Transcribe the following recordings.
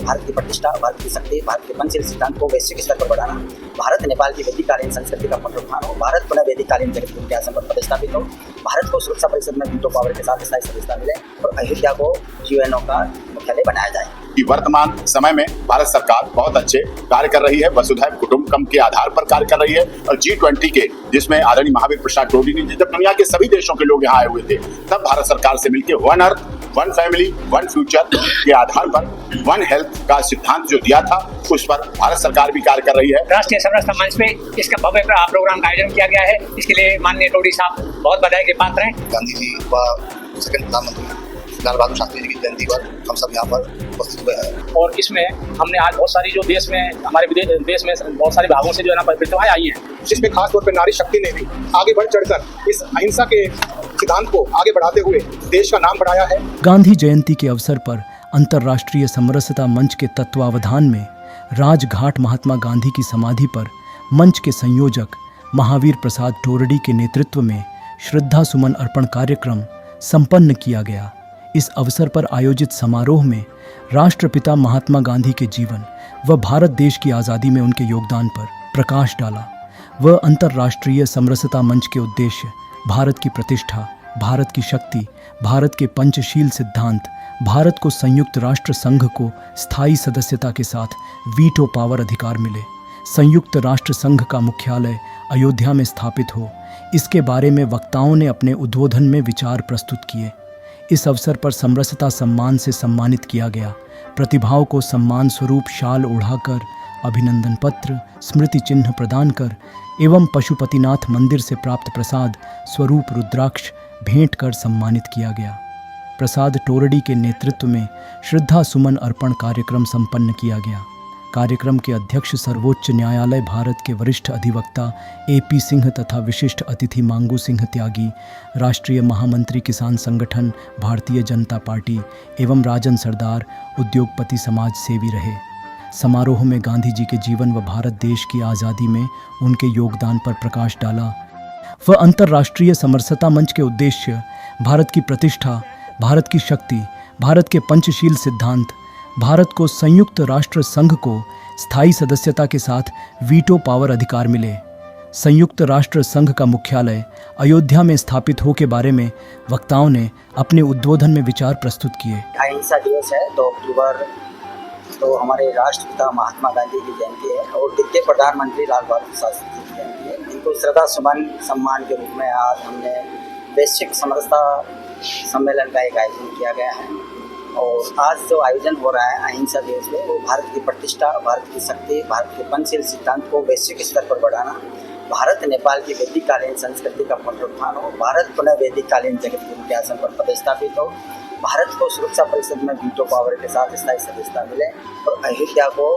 भारत की प्रतिष्ठा, भारत की शक्ति, भारत के पंचशील सिद्धांत को वैश्विक स्तर पर बढ़ाना, भारत नेपाल की वैदिककालीन संस्कृति का पुनरुत्थान हो, भारत पुनः वैदिककालीन जगत के इतिहास पर प्रतिष्ठापित हो, भारत को सुरक्षा परिषद में वीटो पावर के साथ स्थायी सदस्यता मिले और अयोध्या को यूएनओ का मुख्यालय बनाया जाए। कि वर्तमान समय में भारत सरकार बहुत अच्छे कार्य कर रही है, वसुधैव कुटुंबकम के आधार पर कार्य कर रही है और G20 के जिसमें आदरणीय महावीर प्रसाद टोडी जी जब दुनिया के सभी देशों के लोग यहाँ आए हुए थे तब भारत सरकार से मिलकर one earth one family one future के आधार पर वन हेल्थ का सिद्धांत जो दिया था उस पर भारत सरकार भी कार्य कर रही है। राष्ट्रीय समरसता मंच पे इसका भव्य प्रोग्राम का आयोजन किया गया है। इसके लिए माननीय टोडी साहब बहुत बधाई के पात्र हैं। गांधी जी व सेकंड प्रधानमंत्री लाल बहादुर शास्त्री जी की जयंती पर हम सब यहाँ पर उपस्थित हुए हैं और इसमें हमने आज बहुत सारी जो देश में हमारे देश में बहुत सारे भागों से जो है ना प्रतिभाएं आई हैं, जिसमें खास तौर पर नारी शक्ति ने भी आगे बढ़ चढ़कर इस अहिंसा के सिद्धांत को आगे बढ़ाते हुए देश का नाम बढ़ाया है। गांधी जयंती के अवसर पर अंतर्राष्ट्रीय समरसता मंच के तत्वावधान में राजघाट महात्मा गांधी की समाधि पर मंच के संयोजक महावीर प्रसाद टोरडी के नेतृत्व में श्रद्धा सुमन अर्पण कार्यक्रम संपन्न किया गया। इस अवसर पर आयोजित समारोह में राष्ट्रपिता महात्मा गांधी के जीवन व भारत देश की आज़ादी में उनके योगदान पर प्रकाश डाला। वह अंतर्राष्ट्रीय समरसता मंच के उद्देश्य, भारत की प्रतिष्ठा, भारत की शक्ति, भारत के पंचशील सिद्धांत, भारत को संयुक्त राष्ट्र संघ को स्थायी सदस्यता के साथ वीटो पावर अधिकार मिले, संयुक्त राष्ट्र संघ का मुख्यालय अयोध्या में स्थापित हो, इसके बारे में वक्ताओं ने अपने उद्बोधन में विचार प्रस्तुत किए। इस अवसर पर समरसता सम्मान से सम्मानित किया गया। प्रतिभाओं को सम्मान स्वरूप शाल ओढ़ाकर, अभिनंदन पत्र, स्मृति चिन्ह प्रदान कर एवं पशुपतिनाथ मंदिर से प्राप्त प्रसाद स्वरूप रुद्राक्ष भेंट कर सम्मानित किया गया। प्रसाद टोरडी के नेतृत्व में श्रद्धा सुमन अर्पण कार्यक्रम संपन्न किया गया। कार्यक्रम के अध्यक्ष सर्वोच्च न्यायालय भारत के वरिष्ठ अधिवक्ता AP सिंह तथा विशिष्ट अतिथि मांगू सिंह त्यागी, राष्ट्रीय महामंत्री किसान संगठन भारतीय जनता पार्टी एवं राजन सरदार उद्योगपति समाज सेवी रहे। समारोह में गांधी जी के जीवन व भारत देश की आज़ादी में उनके योगदान पर प्रकाश डाला। वह अंतर्राष्ट्रीय समरसता मंच के उद्देश्य, भारत की प्रतिष्ठा, भारत की शक्ति, भारत के पंचशील सिद्धांत, भारत को संयुक्त राष्ट्र संघ को स्थायी सदस्यता के साथ वीटो पावर अधिकार मिले, संयुक्त राष्ट्र संघ का मुख्यालय अयोध्या में स्थापित हो के बारे में वक्ताओं ने अपने उद्बोधन में विचार प्रस्तुत किए। अहिंसा दिवस है 2 अक्टूबर, तो हमारे राष्ट्रपिता महात्मा गांधी की जयंती है और द्वितीय प्रधानमंत्री लाल बहादुर शास्त्री की जयंती है। इनको श्रद्धा सुमन सम्मान के रूप में आज हमने वैश्विक समरसता सम्मेलन का एक आयोजन किया गया है और आज जो आयोजन हो रहा है अहिंसा दिवस में, वो भारत की प्रतिष्ठा, भारत की शक्ति, भारत के पंचशील सिद्धांत को वैश्विक स्तर पर बढ़ाना, भारत नेपाल की वैदिककालीन संस्कृति का पुनरुत्थान हो, भारत पुनः वैदिककालीन जगत के इतिहास पर प्रतिष्ठापित हो, भारत को सुरक्षा परिषद में वीटो पावर के साथ स्थायी सदस्यता मिले और अयोध्या को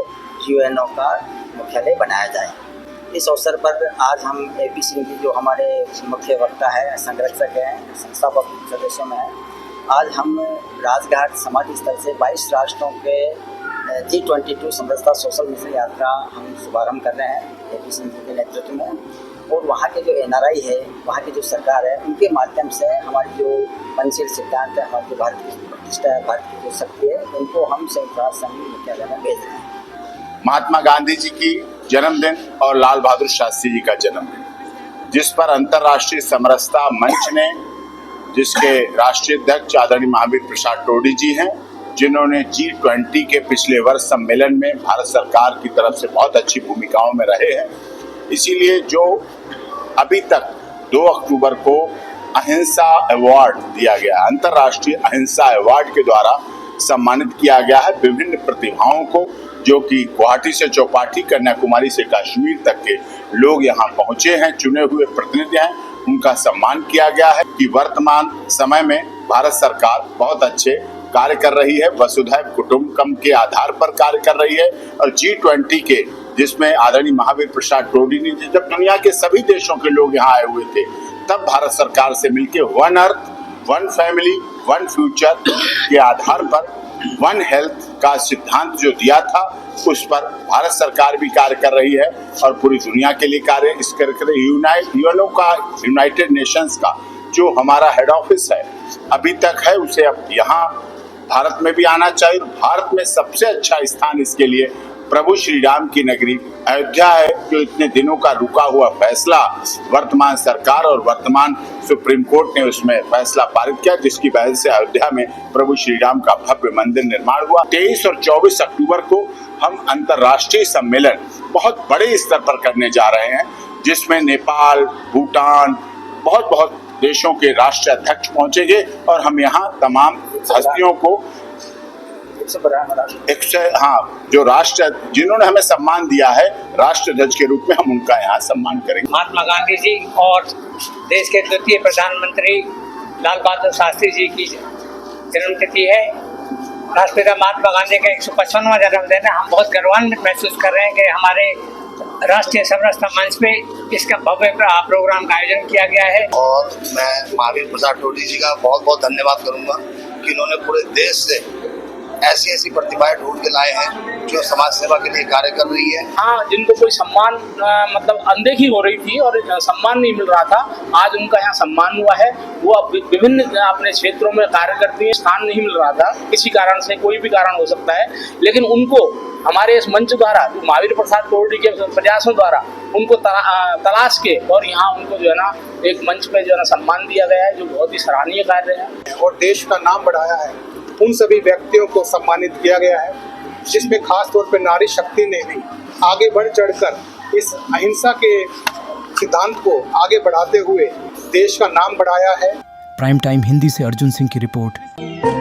यूएनओ का मुख्यालय बनाया जाए। इस अवसर पर आज हम AP सिंह जी जो हमारे मुख्य वक्ता है, संरक्षक हैं, संस्थापक सदस्यों में हैं, आज हम राजघाट समाधि स्थल से 22 राष्ट्रों के G22 समरसता सोशल मिशन यात्रा हम शुभारंभ कर रहे हैं AP सिंह जी के नेतृत्व में और वहाँ के जो NRI है, वहाँ की जो सरकार है, उनके माध्यम से हमारी जो पंचशील सिद्धांत है, हमारी जो भारत की प्रतिष्ठा है, भारत की जो शक्ति है, उनको हम संयुक्त राष्ट्र संघ मुख्यालय में भेज रहे हैं। महात्मा गांधी जी की जन्मदिन और लाल बहादुर शास्त्री जी का जन्मदिन, जिस पर अंतर्राष्ट्रीय समरसता मंच ने, जिसके राष्ट्रीय अध्यक्ष आदरणीय महावीर प्रसाद टोडी जी हैं, जिन्होंने G20 के पिछले वर्ष सम्मेलन में भारत सरकार की तरफ से बहुत अच्छी भूमिकाओं में रहे हैं। इसीलिए जो अभी तक 2 अक्टूबर को अहिंसा अवार्ड दिया गया, अंतर्राष्ट्रीय अहिंसा अवार्ड के द्वारा सम्मानित किया गया है विभिन्न प्रतिभाओं को, जो कि गुवाहाटी से चौपाटी, कन्याकुमारी से कश्मीर तक के लोग यहाँ पहुँचे हैं, चुने हुए प्रतिनिधि हैं, उनका सम्मान किया गया है। कि वर्तमान समय में भारत सरकार बहुत अच्छे कार्य कर रही है, वसुधैव कुटुंबकम के आधार पर कार्य कर रही है और G20 के जिसमें आदरणीय महावीर प्रसाद टोडी जी जब दुनिया के सभी देशों के लोग यहाँ आए हुए थे तब भारत सरकार से मिलकर one earth one family one future के आधार पर वन हेल्थ का सिद्धांत जो दिया था उस पर भारत सरकार भी कार्य कर रही है और पूरी दुनिया के लिए कार्य इस करके यूएनओ का, यूनाइटेड नेशंस का जो हमारा हेड ऑफिस है अभी तक है, उसे अब यहाँ भारत में भी आना चाहिए। भारत में सबसे अच्छा स्थान इसके लिए प्रभु श्री राम की नगरी अयोध्या है, जो इतने दिनों का रुका हुआ फैसला वर्तमान सरकार और वर्तमान सुप्रीम कोर्ट ने उसमें फैसला पारित किया, जिसकी वजह से अयोध्या में प्रभु श्री राम का भव्य मंदिर निर्माण हुआ। 23 और 24 अक्टूबर को हम अंतर्राष्ट्रीय सम्मेलन बहुत बड़े स्तर पर करने जा रहे हैं, जिसमें नेपाल, भूटान, बहुत देशों के राष्ट्रीय अध्यक्ष पहुंचेंगे और हम यहाँ तमाम हस्तियों को जो राष्ट्र जिन्होंने हमें सम्मान दिया है राष्ट्र ध्वज के रूप में, हम उनका यहाँ सम्मान करेंगे। महात्मा गांधी जी और देश के द्वितीय प्रधानमंत्री लाल बहादुर शास्त्री जी की जन्मतिथि है। राष्ट्रपिता महात्मा गांधी का 155वां जन्मदिन है। हम बहुत गौरवान्वित महसूस कर रहे हैं कि हमारे राष्ट्रीय समरसता मंच पे इसका भव्य प्रोग्राम का आयोजन किया गया है। और मैं महावीर प्रसाद टोडी जी का बहुत बहुत धन्यवाद करूंगा कि इन्होंने पूरे देश से ऐसी प्रतिभाएं ढूंढ के लाए हैं जो समाज सेवा के लिए कार्य कर रही है। हाँ, जिनको कोई सम्मान मतलब अनदेखी हो रही थी और सम्मान नहीं मिल रहा था, आज उनका यहाँ सम्मान हुआ है। वो अब विभिन्न अपने क्षेत्रों में कार्य करती है, स्थान नहीं मिल रहा था किसी कारण से, कोई भी कारण हो सकता है, लेकिन उनको हमारे इस मंच द्वारा, जो महावीर प्रसाद टोडी के प्रयासों द्वारा उनको तलाश के और यहाँ उनको जो है ना एक मंच पे जो है ना सम्मान दिया गया है, जो बहुत ही सराहनीय कार्य है। और देश का नाम बढ़ाया है, उन सभी व्यक्तियों को सम्मानित किया गया है, जिसमें खास तौर पर नारी शक्ति ने भी आगे बढ़ चढ़कर इस अहिंसा के सिद्धांत को आगे बढ़ाते हुए देश का नाम बढ़ाया है। प्राइम टाइम हिंदी से अर्जुन सिंह की रिपोर्ट।